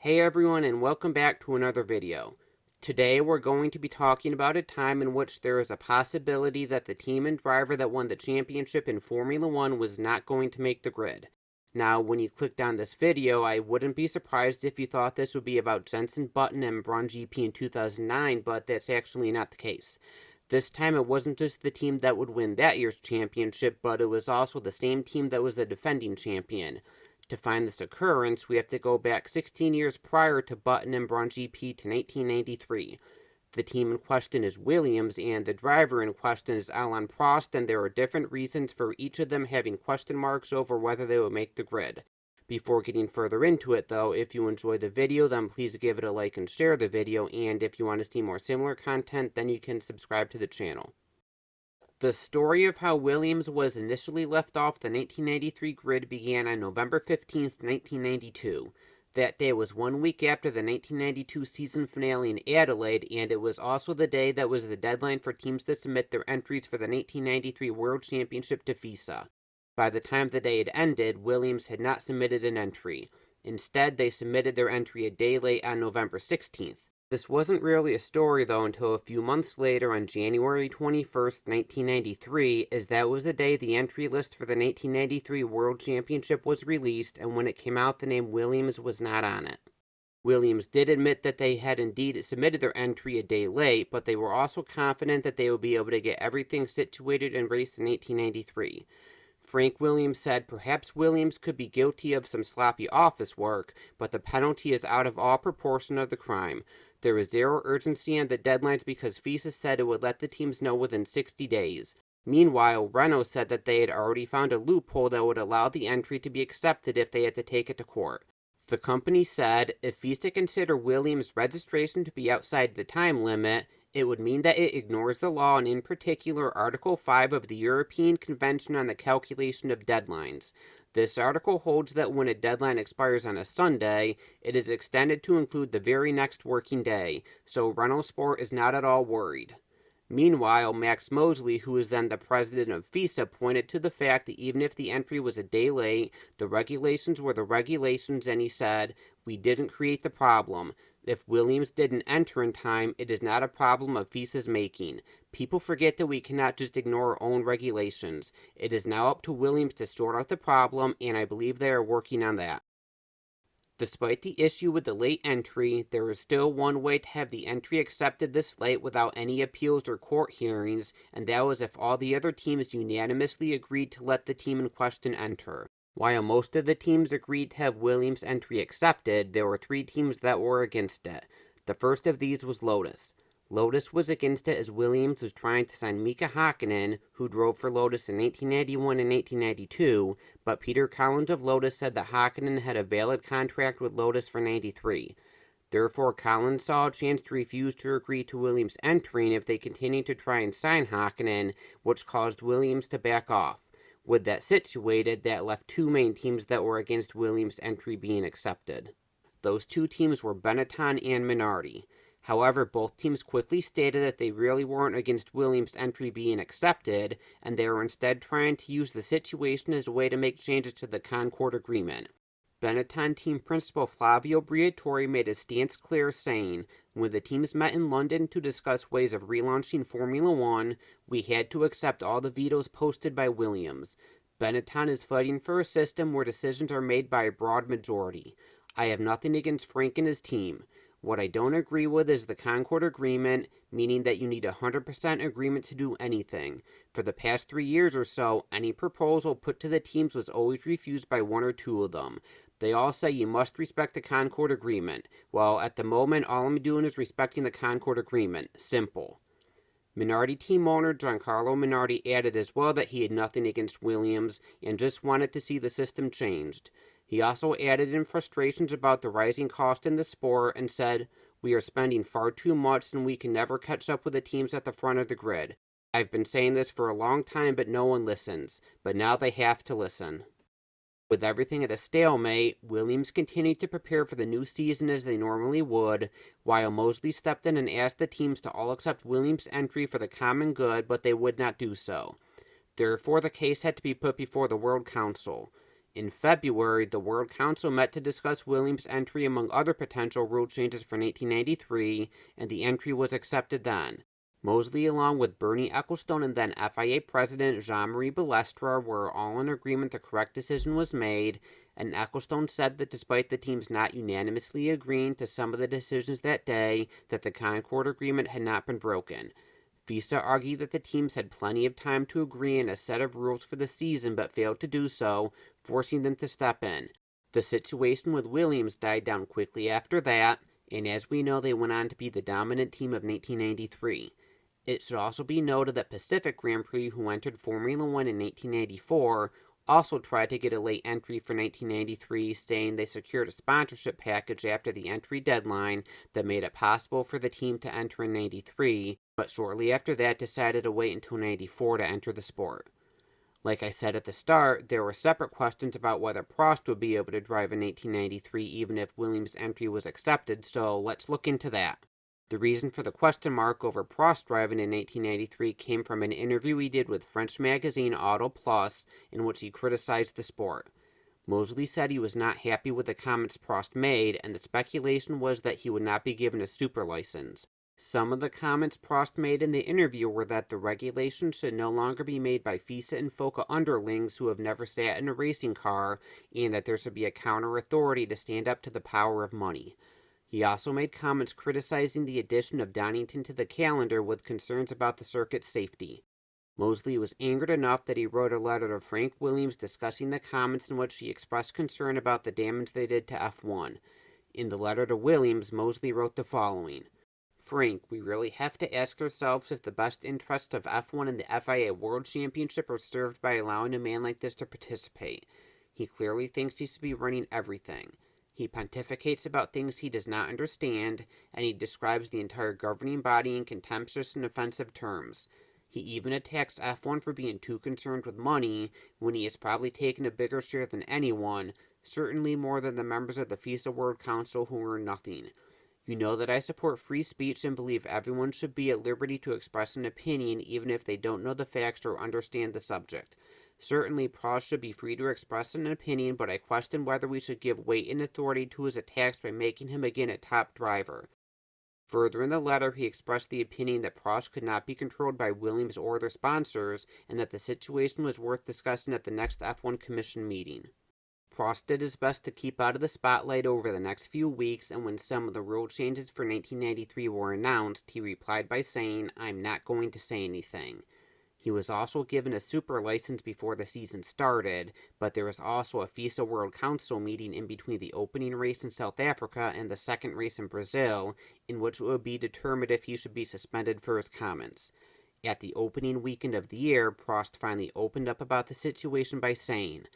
Hey everyone, and welcome back to another video. Today we're going to be talking about a time in which there is a possibility that the team and driver that won the championship in Formula One was not going to make the grid. Now, when you clicked on this video, I wouldn't be surprised if you thought this would be about Jenson Button and Braun GP in 2009, but that's actually not the case. This time it wasn't just the team that would win that year's championship, but it was also the same team that was the defending champion. To find this occurrence, we have to go back 16 years prior to Button and Braun GP to 1993. The team in question is Williams, and the driver in question is Alain Prost, and there are different reasons for each of them having question marks over whether they will make the grid. Before getting further into it, though, if you enjoy the video, then please give it a like and share the video, and if you want to see more similar content, then you can subscribe to the channel. The story of how Williams was initially left off the 1993 grid began on November 15, 1992. That day was 1 week after the 1992 season finale in Adelaide, and it was also the day that was the deadline for teams to submit their entries for the 1993 World Championship to FISA. By the time the day had ended, Williams had not submitted an entry. Instead, they submitted their entry a day late on November 16th. This wasn't really a story, though, until a few months later on January 21st, 1993, as that was the day the entry list for the 1993 World Championship was released, and when it came out, the name Williams was not on it. Williams did admit that they had indeed submitted their entry a day late, but they were also confident that they would be able to get everything situated and raced in 1993. Frank Williams said perhaps Williams could be guilty of some sloppy office work, but the penalty is out of all proportion of the crime. There is zero urgency on the deadlines because FISA said it would let the teams know within 60 days. Meanwhile, Renault said that they had already found a loophole that would allow the entry to be accepted if they had to take it to court. The company said if FISA considered Williams' registration to be outside the time limit, it would mean that it ignores the law, and in particular Article 5 of the European Convention on the Calculation of Deadlines. This article holds that when a deadline expires on a Sunday, it is extended to include the very next working day, so Renault Sport is not at all worried. Meanwhile, Max Mosley, who was then the president of FISA, pointed to the fact that even if the entry was a day late, the regulations were the regulations, and he said, "We didn't create the problem. If Williams didn't enter in time, it is not a problem of FISA's making. People forget that we cannot just ignore our own regulations. It is now up to Williams to sort out the problem, and I believe they are working on that." Despite the issue with the late entry, there is still one way to have the entry accepted this late without any appeals or court hearings, and that was if all the other teams unanimously agreed to let the team in question enter. While most of the teams agreed to have Williams' entry accepted, there were 3 teams that were against it. The first of these was Lotus. Lotus was against it as Williams was trying to sign Mika Hakkinen, who drove for Lotus in 1991 and 1992, but Peter Collins of Lotus said that Hakkinen had a valid contract with Lotus for 93. Therefore, Collins saw a chance to refuse to agree to Williams' entering if they continued to try and sign Hakkinen, which caused Williams to back off. With that situated, that left 2 main teams that were against Williams' entry being accepted. Those 2 teams were Benetton and Minardi. However, both teams quickly stated that they really weren't against Williams' entry being accepted, and they were instead trying to use the situation as a way to make changes to the Concord Agreement. Benetton team principal Flavio Briatore made his stance clear, saying, "When the teams met in London to discuss ways of relaunching Formula One, we had to accept all the vetoes posted by Williams. Benetton is fighting for a system where decisions are made by a broad majority. I have nothing against Frank and his team. What I don't agree with is the Concord Agreement, meaning that you need 100% agreement to do anything. For the past 3 years or so, any proposal put to the teams was always refused by 1 or 2 of them. They all say you must respect the Concord Agreement. Well, at the moment, all I'm doing is respecting the Concord Agreement. Simple." Minardi team owner Giancarlo Minardi added as well that he had nothing against Williams and just wanted to see the system changed. He also added in frustrations about the rising cost in the sport and said, "We are spending far too much and we can never catch up with the teams at the front of the grid. I've been saying this for a long time, but no one listens. But now they have to listen." With everything at a stalemate, Williams continued to prepare for the new season as they normally would, while Mosley stepped in and asked the teams to all accept Williams' entry for the common good, but they would not do so. Therefore, the case had to be put before the World Council. In February, the World Council met to discuss Williams' entry among other potential rule changes for 1993, and the entry was accepted then. Mosley, along with Bernie Ecclestone and then FIA President Jean-Marie Balestra, were all in agreement the correct decision was made, and Ecclestone said that despite the teams not unanimously agreeing to some of the decisions that day, that the Concord Agreement had not been broken. FISA argued that the teams had plenty of time to agree on a set of rules for the season but failed to do so, forcing them to step in. The situation with Williams died down quickly after that, and as we know, they went on to be the dominant team of 1993. It should also be noted that Pacific Grand Prix, who entered Formula One in 1994, also tried to get a late entry for 1993, saying they secured a sponsorship package after the entry deadline that made it possible for the team to enter in 93, but shortly after that decided to wait until 94 to enter the sport. Like I said at the start, there were separate questions about whether Prost would be able to drive in 1993 even if Williams' entry was accepted, so let's look into that. The reason for the question mark over Prost driving in 1993 came from an interview he did with French magazine Auto Plus, in which he criticized the sport. Mosley said he was not happy with the comments Prost made, and the speculation was that he would not be given a super license. Some of the comments Prost made in the interview were that the regulation should no longer be made by FISA and FOCA underlings who have never sat in a racing car, and that there should be a counter-authority to stand up to the power of money. He also made comments criticizing the addition of Donington to the calendar with concerns about the circuit's safety. Mosley was angered enough that he wrote a letter to Frank Williams discussing the comments in which he expressed concern about the damage they did to F1. In the letter to Williams, Mosley wrote the following: Frank, we really have to ask ourselves if the best interests of F1 and the FIA World Championship are served by allowing a man like this to participate. He clearly thinks he should be running everything. He pontificates about things he does not understand, and he describes the entire governing body in contemptuous and offensive terms. He even attacks F1 for being too concerned with money, when he has probably taken a bigger share than anyone, certainly more than the members of the FISA World Council who earn nothing. You know that I support free speech and believe everyone should be at liberty to express an opinion even if they don't know the facts or understand the subject. Certainly, Prost should be free to express an opinion, but I question whether we should give weight and authority to his attacks by making him again a top driver. Further in the letter, he expressed the opinion that Prost could not be controlled by Williams or their sponsors, and that the situation was worth discussing at the next F1 Commission meeting. Prost did his best to keep out of the spotlight over the next few weeks, and when some of the rule changes for 1993 were announced, he replied by saying, "I'm not going to say anything." He was also given a super license before the season started, but there was also a FISA World Council meeting in between the opening race in South Africa and the second race in Brazil, in which it would be determined if he should be suspended for his comments. At the opening weekend of the year, Prost finally opened up about the situation by saying,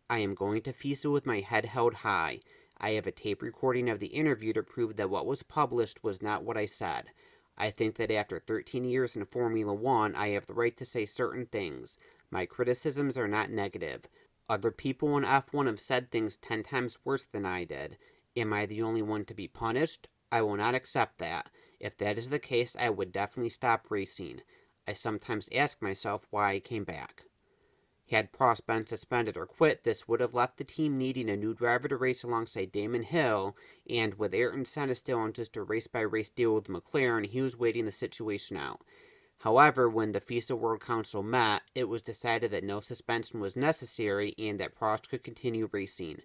"I am going to FISA with my head held high. I have a tape recording of the interview to prove that what was published was not what I said. I think that after 13 years in Formula One, I have the right to say certain things. My criticisms are not negative. Other people in F1 have said things 10 times worse than I did. Am I the only one to be punished? I will not accept that. If that is the case, I would definitely stop racing. I sometimes ask myself why I came back." Had Prost been suspended or quit, this would have left the team needing a new driver to race alongside Damon Hill, and with Ayrton Senna still on just a race-by-race deal with McLaren, he was waiting the situation out. However, when the FISA World Council met, it was decided that no suspension was necessary and that Prost could continue racing.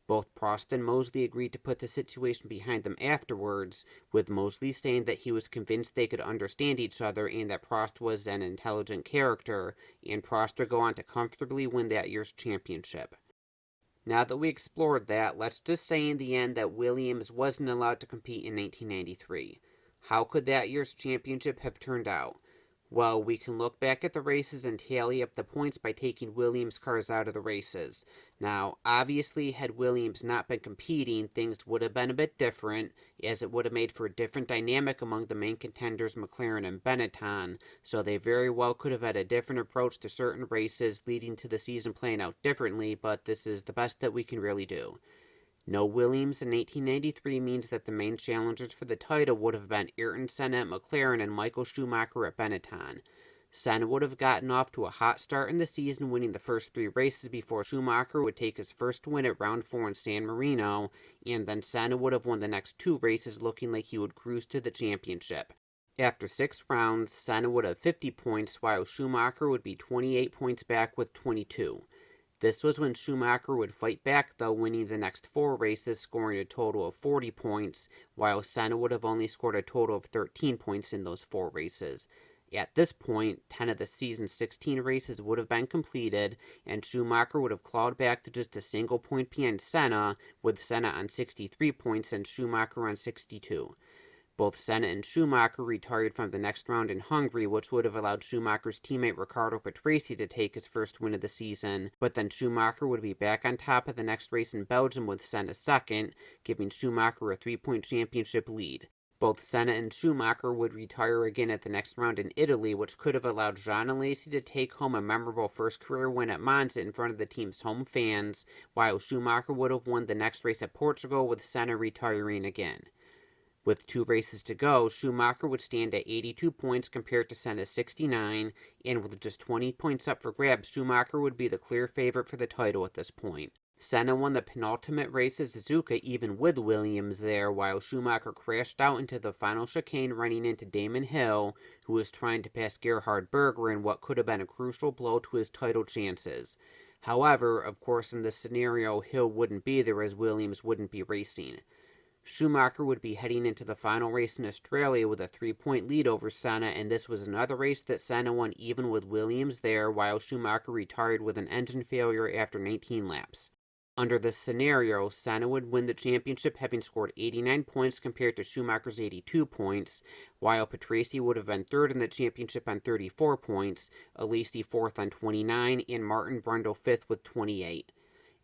Both Prost and Mosley agreed to put the situation behind them afterwards, with Mosley saying that he was convinced they could understand each other and that Prost was an intelligent character, and Prost would go on to comfortably win that year's championship. Now that we explored that, let's just say in the end that Williams wasn't allowed to compete in 1993. How could that year's championship have turned out? Well, we can look back at the races and tally up the points by taking Williams cars out of the races. Now, obviously, had Williams not been competing, things would have been a bit different, as it would have made for a different dynamic among the main contenders McLaren and Benetton, so they very well could have had a different approach to certain races, leading to the season playing out differently, but this is the best that we can really do. No Williams in 1893 means that the main challengers for the title would have been Ayrton Senna at McLaren and Michael Schumacher at Benetton. Senna would have gotten off to a hot start in the season, winning the first 3 races before Schumacher would take his first win at round 4 in San Marino, and then Senna would have won the next 2 races, looking like he would cruise to the championship. After 6 rounds, Senna would have 50 points, while Schumacher would be 28 points back with 22. This was when Schumacher would fight back, though, winning the next 4 races, scoring a total of 40 points, while Senna would have only scored a total of 13 points in those 4 races. At this point, 10 of the season's 16 races would have been completed, and Schumacher would have clawed back to just a single point behind Senna, with Senna on 63 points and Schumacher on 62. Both Senna and Schumacher retired from the next round in Hungary, which would have allowed Schumacher's teammate Riccardo Patrese to take his first win of the season, but then Schumacher would be back on top of the next race in Belgium with Senna second, giving Schumacher a 3-point championship lead. Both Senna and Schumacher would retire again at the next round in Italy, which could have allowed Jean Alesi to take home a memorable first career win at Monza in front of the team's home fans, while Schumacher would have won the next race at Portugal with Senna retiring again. With 2 races to go, Schumacher would stand at 82 points compared to Senna's 69, and with just 20 points up for grabs, Schumacher would be the clear favorite for the title at this point. Senna won the penultimate race at Suzuka even with Williams there, while Schumacher crashed out into the final chicane, running into Damon Hill, who was trying to pass Gerhard Berger in what could have been a crucial blow to his title chances. However, of course, in this scenario, Hill wouldn't be there as Williams wouldn't be racing. Schumacher would be heading into the final race in Australia with a 3-point lead over Senna, and this was another race that Senna won even with Williams there, while Schumacher retired with an engine failure after 19 laps. Under this scenario, Senna would win the championship having scored 89 points compared to Schumacher's 82 points, while Patrese would have been third in the championship on 34 points, Alesi fourth on 29, and Martin Brundle fifth with 28.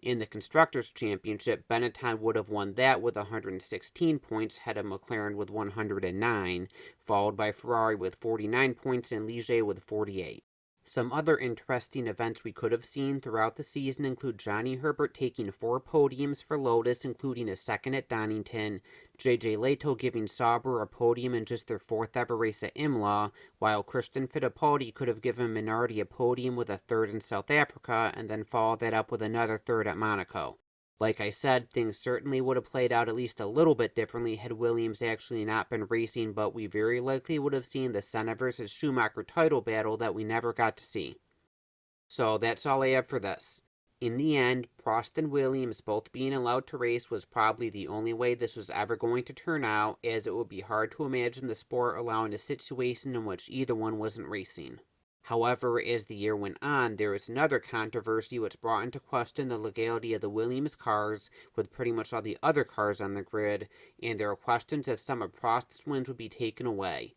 In the Constructors' Championship, Benetton would have won that with 116 points, ahead of McLaren with 109, followed by Ferrari with 49 points and Ligier with 48. Some other interesting events we could have seen throughout the season include Johnny Herbert taking 4 podiums for Lotus, including a second at Donington, JJ Leto giving Sauber a podium in just their 4th ever race at Imola, while Christian Fittipaldi could have given Minardi a podium with a 3rd in South Africa, and then followed that up with another 3rd at Monaco. Like I said, things certainly would have played out at least a little bit differently had Williams actually not been racing, but we very likely would have seen the Senna versus Schumacher title battle that we never got to see. So that's all I have for this. In the end, Prost and Williams both being allowed to race was probably the only way this was ever going to turn out, as it would be hard to imagine the sport allowing a situation in which either one wasn't racing. However, as the year went on, there was another controversy which brought into question the legality of the Williams cars with pretty much all the other cars on the grid, and there were questions if some of Prost's wins would be taken away.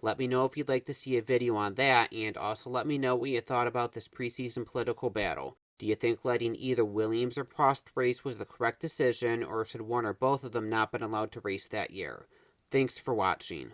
Let me know if you'd like to see a video on that, and also let me know what you thought about this preseason political battle. Do you think letting either Williams or Prost race was the correct decision, or should one or both of them not been allowed to race that year? Thanks for watching.